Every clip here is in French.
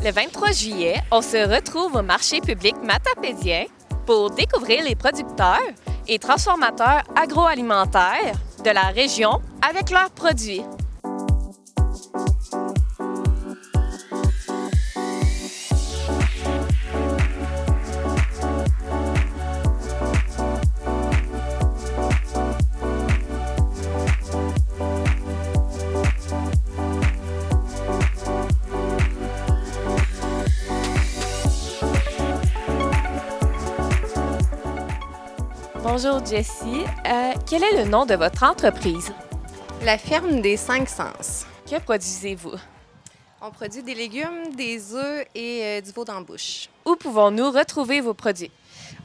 Le 23 juillet, on se retrouve au marché public matapédien pour découvrir les producteurs et transformateurs agroalimentaires de la région avec leurs produits. Bonjour Jessie, quel est le nom de votre entreprise? La ferme des 5 sens. Que produisez-vous? On produit des légumes, des œufs et du veau d'embauche. Où pouvons-nous retrouver vos produits?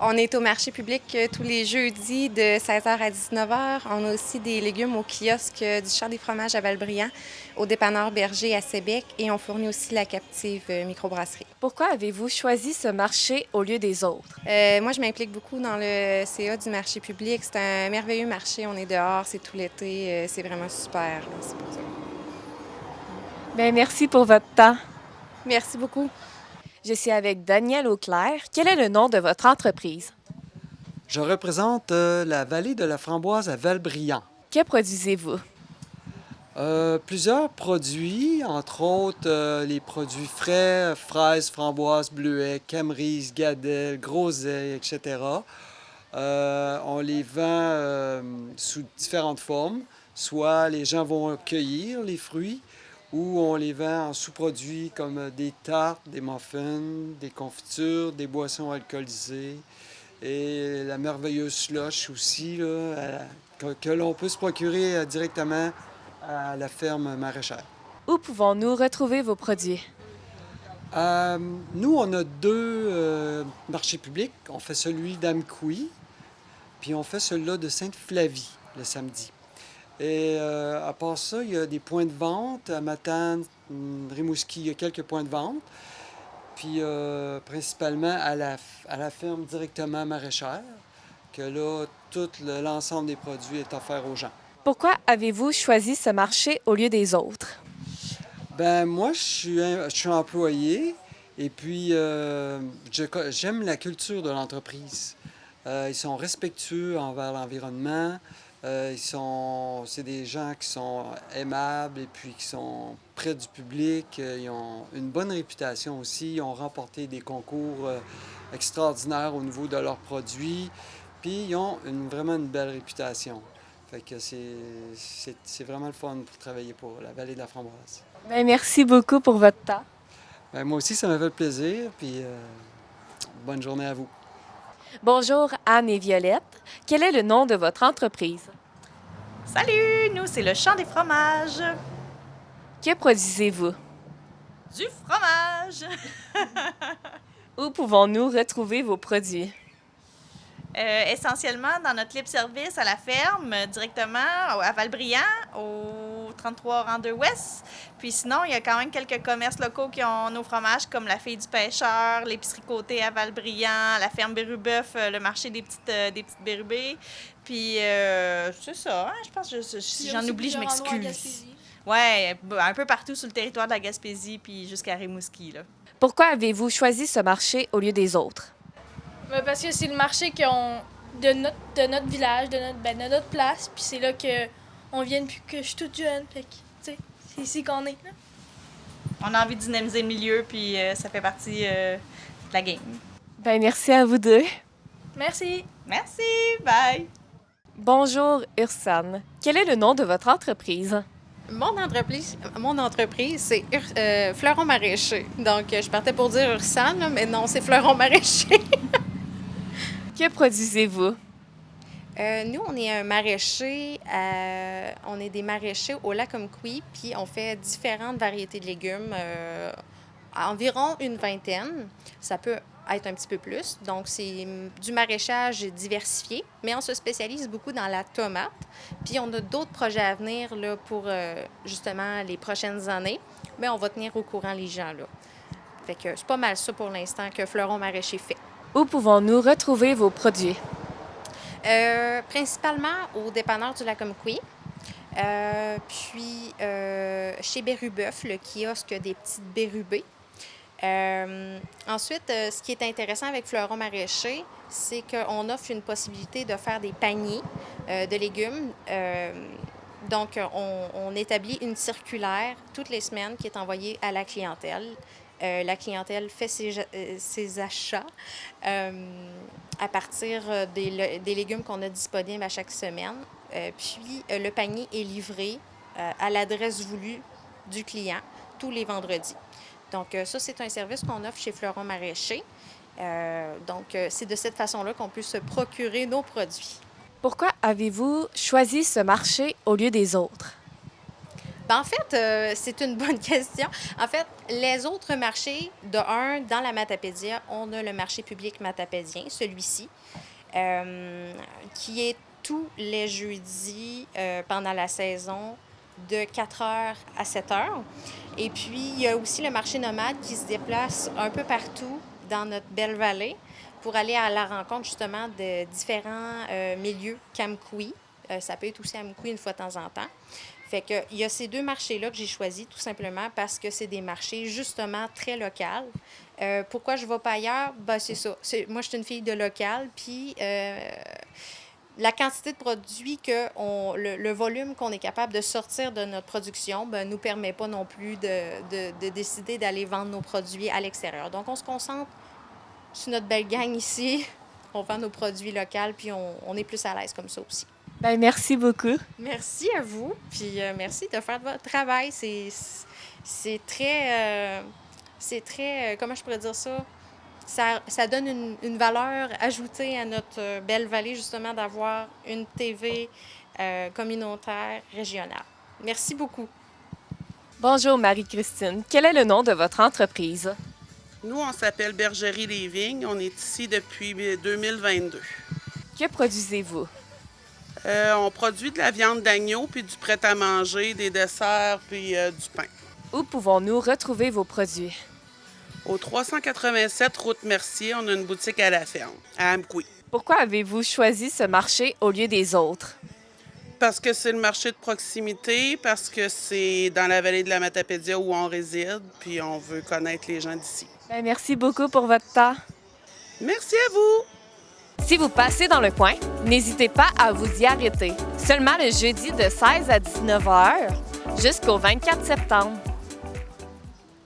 On est au marché public tous les jeudis de 16h à 19h. On a aussi des légumes au kiosque du Champ des fromages à Valbriand, au dépanneur Berger à Sébec et on fournit aussi la captive microbrasserie. Pourquoi avez-vous choisi ce marché au lieu des autres? Moi, je m'implique beaucoup dans le CA du marché public. C'est un merveilleux marché. On est dehors, c'est tout l'été. C'est vraiment super. C'est pour ça. Bien, merci pour votre temps. Merci beaucoup. Je suis avec Daniel Auclair. Quel est le nom de votre entreprise? Je représente la vallée de la Framboise à Valbriand. Que produisez-vous? Plusieurs produits, entre autres les produits frais, fraises, framboises, bleuets, camerises, gadelles, groseilles, etc. On les vend sous différentes formes. Soit les gens vont cueillir les fruits, ou on les vend en sous-produits comme des tartes, des muffins, des confitures, des boissons alcoolisées et la merveilleuse slush aussi, là, que l'on peut se procurer directement à la ferme maraîchère. Où pouvons-nous retrouver vos produits? Nous, on a deux marchés publics. On fait celui d'Amqui, puis on fait celui-là de Sainte-Flavie le samedi. Et à part ça, il y a des points de vente à Matane, Rimouski, il y a quelques points de vente. Puis principalement à la ferme directement maraîchère, que là, tout l'ensemble des produits est offert aux gens. Pourquoi avez-vous choisi ce marché au lieu des autres? Ben moi, je suis employé et puis j'aime la culture de l'entreprise. Ils sont respectueux envers l'environnement. C'est des gens qui sont aimables et puis qui sont près du public. Ils ont une bonne réputation aussi. Ils ont remporté des concours extraordinaires au niveau de leurs produits. Puis ils ont vraiment une belle réputation. Fait que c'est vraiment le fun pour travailler pour la vallée de la Framboise. Bien, merci beaucoup pour votre temps. Ben, moi aussi, ça m'a fait plaisir. Puis bonne journée à vous. Bonjour Anne et Violette. Quel est le nom de votre entreprise? Salut! Nous, c'est le Champ des fromages. Que produisez-vous? Du fromage! Où pouvons-nous retrouver vos produits? Essentiellement dans notre libre-service à la ferme, directement à Valbriand, au 33 rang 2 Ouest. Puis sinon, il y a quand même quelques commerces locaux qui ont nos fromages, comme la Fille du pêcheur, l'épicerie Côté à Valbriand, la ferme Bérubeuf, le marché des petites Bérubées. Puis c'est ça, hein? Je pense que si j'en oublie, je m'excuse. Ouais, un peu partout sur le territoire de la Gaspésie, puis jusqu'à Rimouski, là. Pourquoi avez-vous choisi ce marché au lieu des autres? Parce que c'est le marché de notre village, de notre place, puis c'est là qu'on vient depuis que je suis toute jeune, fait que, tu sais, c'est ici qu'on est, là. On a envie de dynamiser le milieu, puis ça fait partie de la game. Bien, merci à vous deux. Merci! Merci, bye! Bonjour Ursane. Quel est le nom de votre entreprise? Mon entreprise, c'est Fleuron Maraîcher. Donc, je partais pour dire Ursane, là, mais non, c'est Fleuron Maraîcher. Que produisez-vous? Nous, on est un maraîcher, on est des maraîchers au lac Amqui, puis on fait différentes variétés de légumes, environ une vingtaine. Ça peut être un petit peu plus. Donc, c'est du maraîchage diversifié, mais on se spécialise beaucoup dans la tomate. Puis, on a d'autres projets à venir là, pour justement les prochaines années, mais on va tenir au courant les gens. Là. Fait que c'est pas mal ça pour l'instant que Fleuron Maraîcher fait. Où pouvons-nous retrouver vos produits? Principalement au dépanneur du lac Amqui. Puis chez Bérubeuf, le kiosque des petites Bérubées. Ensuite, ce qui est intéressant avec Fleuron Maraîcher, c'est qu'on offre une possibilité de faire des paniers de légumes. Donc, on établit une circulaire toutes les semaines qui est envoyée à la clientèle. La clientèle fait ses achats à partir des légumes qu'on a disponibles à chaque semaine. Puis, le panier est livré à l'adresse voulue du client tous les vendredis. Donc, ça, c'est un service qu'on offre chez Fleuron Maraîcher. Donc, c'est de cette façon-là qu'on peut se procurer nos produits. Pourquoi avez-vous choisi ce marché au lieu des autres? En fait, c'est une bonne question. En fait, les autres marchés, dans la Matapédia, on a le marché public matapédien, celui-ci, qui est tous les jeudis pendant la saison de 4h à 7h. Et puis, il y a aussi le marché nomade qui se déplace un peu partout dans notre belle vallée pour aller à la rencontre justement de différents milieux Kamkoui. Ça peut être aussi Amkoui une fois de temps en temps. Fait que il y a ces deux marchés-là que j'ai choisis tout simplement parce que c'est des marchés justement très locaux. Pourquoi je ne vais pas ailleurs? Ben, c'est ça. Moi, je suis une fille de local, puis la quantité de produits, le volume qu'on est capable de sortir de notre production ne nous permet pas non plus de décider d'aller vendre nos produits à l'extérieur. Donc, on se concentre sur notre belle gang ici. On vend nos produits locaux, puis on est plus à l'aise comme ça aussi. Bien, merci beaucoup. Merci à vous, puis merci de faire votre travail. C'est très, comment je pourrais dire ça? Ça donne une valeur ajoutée à notre belle vallée, justement, d'avoir une TV communautaire régionale. Merci beaucoup. Bonjour Marie-Christine. Quel est le nom de votre entreprise? Nous, on s'appelle Bergerie Les Vignes. On est ici depuis 2022. Que produisez-vous? On produit de la viande d'agneau, puis du prêt-à-manger, des desserts, puis du pain. Où pouvons-nous retrouver vos produits? Au 387 route Mercier, on a une boutique à la ferme, à Amkoui. Pourquoi avez-vous choisi ce marché au lieu des autres? Parce que c'est le marché de proximité, parce que c'est dans la vallée de la Matapédia où on réside, puis on veut connaître les gens d'ici. Bien, merci beaucoup pour votre temps. Merci à vous! Si vous passez dans le coin, n'hésitez pas à vous y arrêter. Seulement le jeudi de 16 à 19 h jusqu'au 24 septembre.